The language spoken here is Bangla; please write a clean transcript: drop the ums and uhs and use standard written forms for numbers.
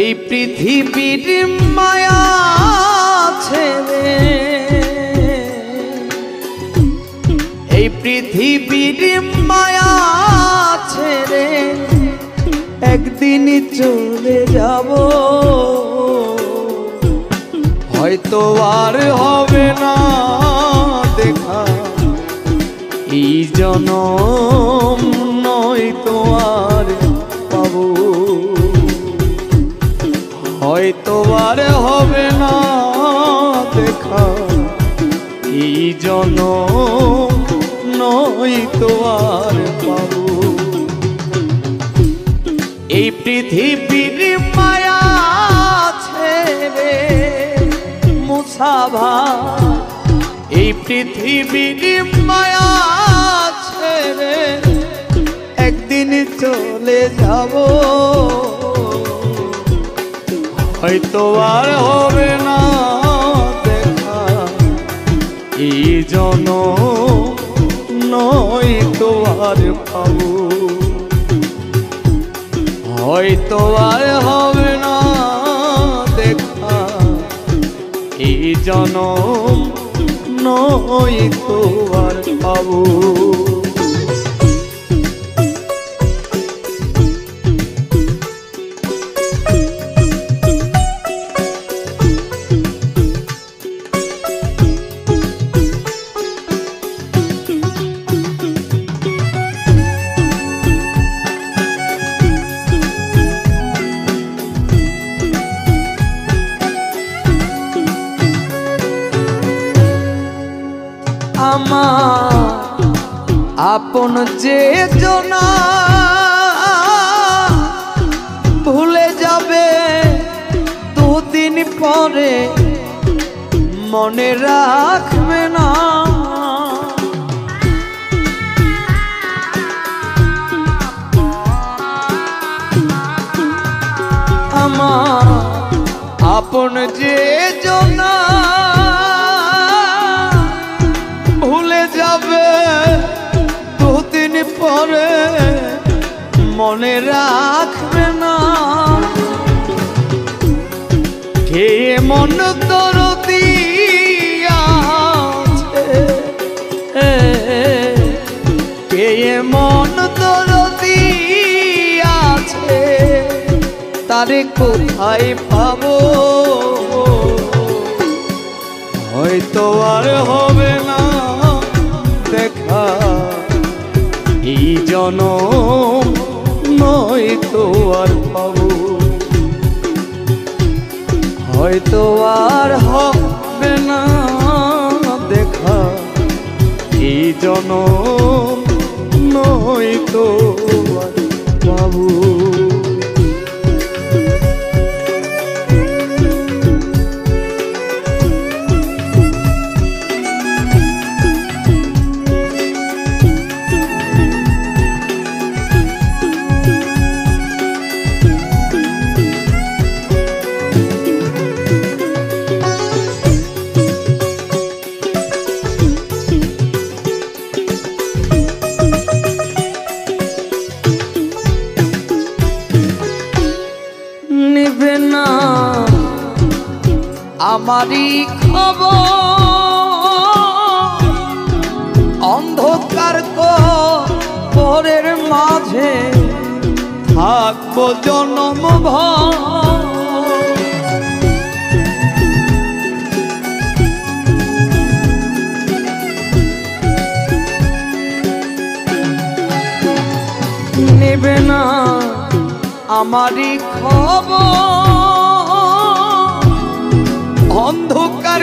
এই পৃথিবীর মায়া ছেড়ে, এই পৃথিবীর মায়া ছেড়ে একদিন চলে যাব, হয়তো আর হবে না দেখা এই জনম, নয়তো আর পাবো, হয়তো আর হবে না দেখা এই জনম, নয়তো আর পাবো। এই পৃথিবীর মায়া ছেড়ে মুসাভা, এই পৃথিবীর মায়া ছেড়ে একদিন চলে যাব, হয়তো আর হবে না দেখা এই জনম, নয়তো আর পাবো, হয়তো আর হবে না দেখা এই জনম, নয়তো আর পাবো। আমার আপন যে জনা ভুলে যাবে দুদিন পরে, মনে রাখবে না আমার আপন যে জনা ভুলে যাবে দুদিন পরে, মনে রাখবে না কে মন দরদি আছে, কে মন দরদি আছে, তারে কোথায় পাবো, হয়তো আর হবে না দেখা এই জনম, নয়তো আর পাবো, হয়তো আর হবে না দেখা এই জনম, নয়তো আর পাবো। নিবে না আমারই খবর, অন্ধকার কবরের মাঝে থাকবো জনমভর, নেবে না আমারই খবর, অন্ধকার